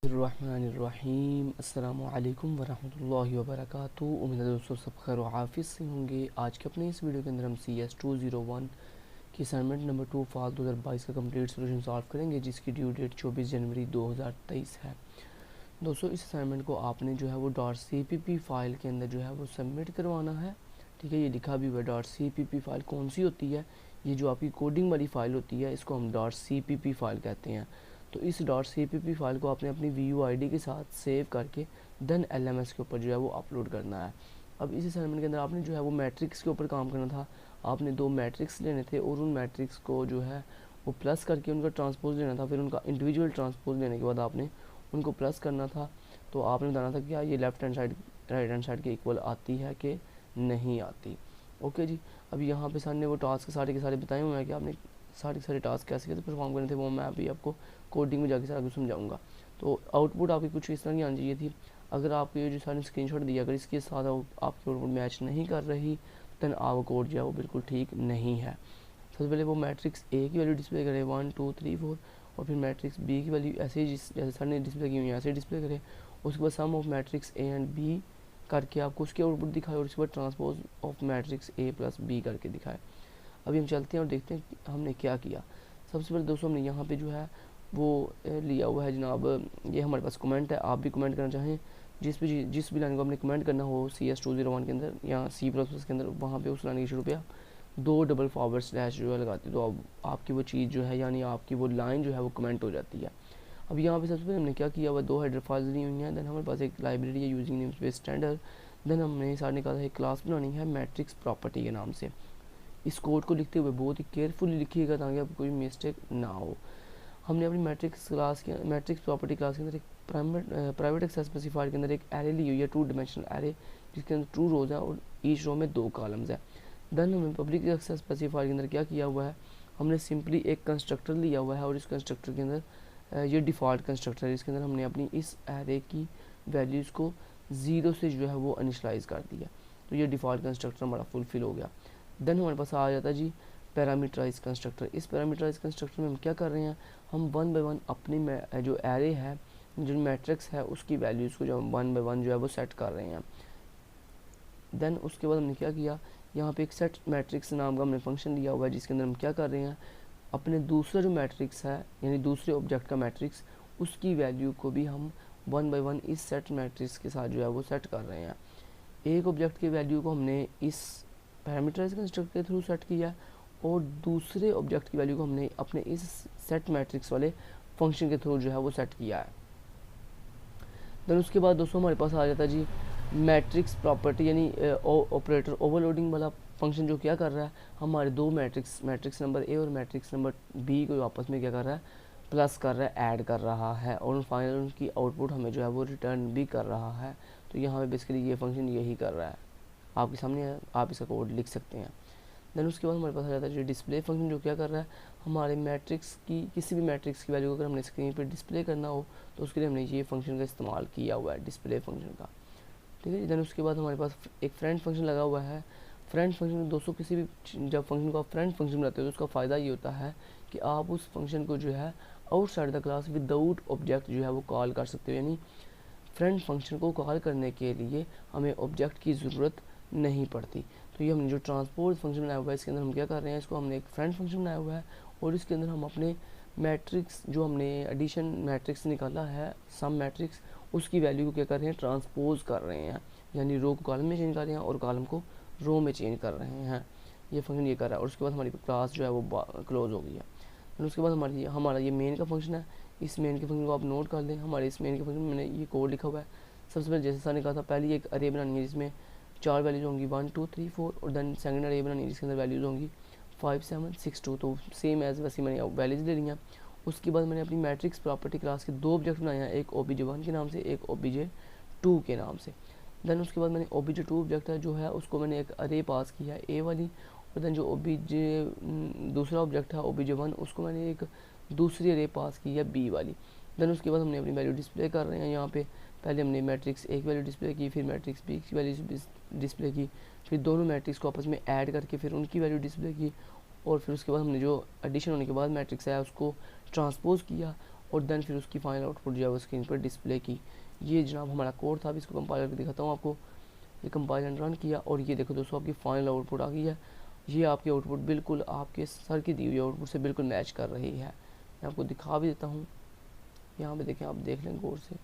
बिस्मिल्लाहिर्रहमानिर्रहीम अस्सलामुअलैकुम वरहमतुल्लाहि वबरकातुहू। उम्मीद है दोस्तों सब खैर व आफियत से होंगे। आज के अपने इस वीडियो के अंदर हम CS201 की असाइनमेंट नंबर 2 फाल 2022 का कंप्लीट सोल्यूशन सॉल्व करेंगे, जिसकी ड्यू डेट 24 जनवरी 2023 है। दोस्तों इस असाइनमेंट को आपने जो है वो .cpp फाइल के अंदर जो है वो सबमिट करवाना है। ठीक है, ये लिखा भी हुआ है .cpp फाइल कौन सी होती है। ये जो आपकी कोडिंग वाली फ़ाइल होती है इसको हम .cpp फाइल कहते हैं। तो इस .cpp फाइल को आपने अपनी VUID के साथ सेव करके देन LMS के ऊपर जो है वो अपलोड करना है। अब इस असाइनमेंट के अंदर आपने जो है वो मैट्रिक्स के ऊपर काम करना था। आपने 2 मैट्रिक्स लेने थे और उन मैट्रिक्स को जो है वो प्लस करके उनका ट्रांसपोज लेना था। फिर उनका इंडिविजुअल ट्रांसपोज लेने के बाद आपने उनको प्लस करना था। तो आपने बताना था कि क्या ये left hand side right hand side के इक्वल आती है कि नहीं आती। ओके जी, अब यहाँ पे सर ने वो टास्क सारे के सारे बताए हुए हैं कि आपने सारे के सारे टास्क कैसे कैसे परफॉर्म करने थे, वो मैं अभी आपको कोडिंग में जाके सारा कुछ समझाऊंगा। तो आउटपुट आपकी कुछ इस तरह की आनी चाहिए थी। अगर आपको ये जो सारे स्क्रीनशॉट दिया अगर इसके साथ आपकी आउटपुट मैच नहीं कर रही देन आपका कोड जो है वो बिल्कुल ठीक नहीं है। सबसे पहले वो मैट्रिक्स ए की वैल्यू डिस्प्ले करे 1 2 3 4 और फिर मैट्रिक्स बी की वैल्यू ऐसे ही जैसे सर ने डिस्प्ले की हुई है ऐसे डिस्प्ले करे। उसके बाद sum of matrix A and B करके आपको उसकी आउटपुट दिखाए और उसके बाद transpose of matrix A plus B करके दिखाए। अभी हम चलते हैं और देखते हैं कि हमने क्या किया। सबसे पहले दोस्तों हमने यहाँ पे जो है वो लिया हुआ है जनाब, ये हमारे पास कमेंट है। आप भी कमेंट करना चाहें जिस भी लाइन को आपने कमेंट करना हो CS201 के अंदर या C++ के अंदर, वहाँ पे उस लाइन के शुरू पे आप 2 डबल फॉरवर्ड स्लैश जो है लगाते तो अब आपकी वो चीज़ जो है यानी आपकी वो लाइन जो है वो कमेंट हो जाती है। अब यहाँ पे सबसे पहले हमने क्या किया हुआ 2 हेडर फाइल्स ली हुई हैं। देन हमारे पास एक लाइब्रेरी है using name space standard. Then हमने सारे निकाला है क्लास बनानी है मैट्रिक्स प्रॉपर्टी के नाम से। इस कोड को लिखते हुए बहुत ही केयरफुली लिखिएगा ताकि आपको कोई मिस्टेक ना हो। हमने अपनी मैट्रिक्स प्रॉपर्टी क्लास के अंदर एक प्राइवेट एक्सेस स्पेसिफायर के अंदर एक एरे ली हुई है 2 डायमेंशनल एरे, जिसके अंदर 2 रोज है और ईच रो में 2 कॉलम्स है। देन हमने पब्लिक एक्सेस स्पेसिफायर के अंदर क्या किया हुआ है, हमने सिंपली एक कंस्ट्रक्टर लिया हुआ है और इस कंस्ट्रक्टर के अंदर ये डिफ़ॉल्ट कंस्ट्रक्टर है, इसके अंदर हमने अपनी इस एरे की वैल्यूज़ को 0 से जो है वो इनिशलाइज कर दिया। तो ये डिफ़ॉल्ट कंस्ट्रक्टर हमारा फुलफिल हो गया। देन हमारे पास आ जाता है जी पैरामीटराइज कंस्ट्रक्टर। इस पैरामीटराइज कंस्ट्रक्टर में हम क्या कर रहे हैं, हम 1 बाय 1 अपनी जो एरे है जो मैट्रिक्स है उसकी वैल्यूज़ को जो हम 1 बाय 1 जो है वो सेट कर रहे हैं। देन उसके बाद हमने क्या किया, यहाँ पे एक सेट मैट्रिक्स नाम का हमने फंक्शन लिया हुआ है जिसके अंदर हम क्या कर रहे हैं, अपने दूसरा जो मैट्रिक्स है यानी दूसरे ऑब्जेक्ट का मैट्रिक्स उसकी वैल्यू को भी हम 1 बाय 1 इस सेट मैट्रिक्स के साथ जो है वो सेट कर रहे हैं। एक ऑब्जेक्ट की वैल्यू को हमने इस पैरामीटराइज कंस्ट्रक्टर के थ्रू सेट किया और दूसरे ऑब्जेक्ट की वैल्यू को हमने अपने इस सेट मैट्रिक्स वाले फंक्शन के थ्रू जो है वो सेट किया है। देन उसके बाद दोस्तों हमारे पास आ जाता है जी मैट्रिक्स प्रॉपर्टी यानी ऑपरेटर ओवरलोडिंग वाला फंक्शन, जो क्या कर रहा है हमारे 2 मैट्रिक्स नंबर ए और मैट्रिक्स नंबर बी को आपस में क्या कर रहा है, प्लस कर रहा है, ऐड कर रहा है और फाइनल उनकी आउटपुट हमें जो है वो रिटर्न भी कर रहा है। तो यहाँ पे बेसिकली ये फंक्शन यही कर रहा है, आपके सामने है, आप इसका कोड लिख सकते हैं। देन उसके बाद हमारे पास आ जाता है जो डिस्प्ले फंक्शन, जो क्या कर रहा है हमारे मैट्रिक्स की किसी भी मैट्रिक्स की वैल्यू को अगर हमने स्क्रीन पर डिस्प्ले करना हो तो उसके लिए हमने ये फंक्शन का इस्तेमाल किया हुआ है, डिस्प्ले फंक्शन का। ठीक है। देन उसके बाद हमारे पास एक फ्रेंड फंक्शन लगा हुआ है। फ्रेंड फंक्शन में दोस्तों किसी भी जब फंक्शन को आप फ्रेंड फंक्शन बनाते हो तो उसका फ़ायदा ये होता है कि आप उस फंक्शन को जो है outside the class without object जो है वो कॉल कर सकते हो। यानी फ्रेंड फंक्शन को कॉल करने के लिए हमें ऑब्जेक्ट की ज़रूरत नहीं पड़ती। तो ये हमने जो ट्रांसपोर्ट फंक्शन बनाया हुआ है इसके अंदर हम क्या कर रहे हैं, इसको हमने एक फ्रेंड फंक्शन बनाया हुआ है और इसके अंदर हम अपने मैट्रिक्स जो हमने एडिशन मैट्रिक्स निकाला है सम मैट्रिक्स उसकी वैल्यू को क्या कर रहे हैं, ट्रांसपोज कर रहे हैं, यानी रो को कॉलम में चेंज कर रहे हैं और कॉलम को रो में चेंज कर रहे हैं। ये फंक्शन ये कर रहा है और उसके बाद हमारी क्लास जो है वो क्लोज हो गई है। और उसके बाद हमारा ये मेन का फंक्शन है। इस मेन के फंक्शन को आप नोट कर लें। हमारे इस मेन के फंक्शन में मैंने ये कोड लिखा हुआ है। सबसे पहले जैसे सर ने कहा था पहले एक अरे बनानी है जिसमें 4 वैल्यूज़ होंगी 1 2 3 4 और देन सेकंड अरे बनानी है जिसके अंदर वैल्यूज़ होंगी 5 7 6 2। तो सेम एज वैसे मैंने वैल्यूज़ ले ली हैं। उसके बाद मैंने अपनी मैट्रिक्स प्रॉपर्टी क्लास के 2 ऑब्जेक्ट बनाए हैं, एक OBJ1 के नाम से एक OBJ2 के नाम से। देन उसके बाद मैंने OBJ2 ऑब्जेक्ट है जो है उसको मैंने एक अरे पास किया है ए वाली और देन जो दूसरा ऑब्जेक्ट है OBJ1 उसको मैंने एक दूसरी अरे पास की है बी वाली। देन उसके बाद हमने अपनी वैल्यू डिस्प्ले कर रहे हैं। यहाँ पे पहले हमने मैट्रिक्स ए की वैल्यू डिस्प्ले की, फिर मैट्रिक्स बी की वैल्यू डिस्प्ले की, फिर दोनों मैट्रिक्स को आपस में ऐड करके फिर उनकी वैल्यू डिस्प्ले की और फिर उसके बाद हमने जो एडिशन होने के बाद मैट्रिक्स है उसको ट्रांसपोज किया और देन फिर उसकी फाइनल आउटपुट जो है वो स्क्रीन पर डिस्प्ले की। ये जनाब हमारा कोड था। अब इसको कंपाइल करके दिखाता हूँ आपको। ये कंपाइल एंड रन किया और ये देखो दोस्तों आपकी फाइनल आउटपुट आ गई है। ये आपकी आउटपुट बिल्कुल आपके सर की दी हुई आउटपुट से बिल्कुल मैच कर रही है। मैं आपको दिखा भी देता हूँ, यहाँ पे देखें, आप देख लें गौर से।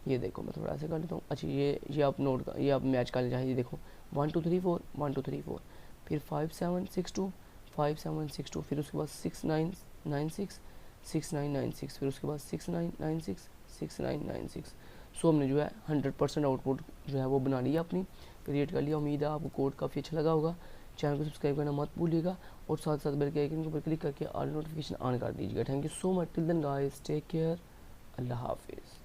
ये देखो मैं थोड़ा ऐसे कर लेता हूँ। अच्छा ये आप नोट का, ये आप मैच कर लीजिए। ये देखो 1 2 3 4 1 2 3 4, फिर 5 7 6 2 5 7 6 2, फिर उसके बाद 6 9 9 6 6 9 9 6, फिर उसके बाद 6 9 9 6 6 9 9 6। सो हमने जो है 100% आउटपुट जो है वो बना लिया, अपनी क्रिएट कर लिया। उम्मीद है आपको कोड काफ़ी अच्छा लगा होगा। चैनल को सब्सक्राइब करना मत भूलिएगा और साथ साथ बेल के आइकन के ऊपर क्लिक करके ऑल नोटिफिकेशन ऑन कर दीजिएगा। Thank you so much. Till then guys, take care, अल्लाह हाफिज़।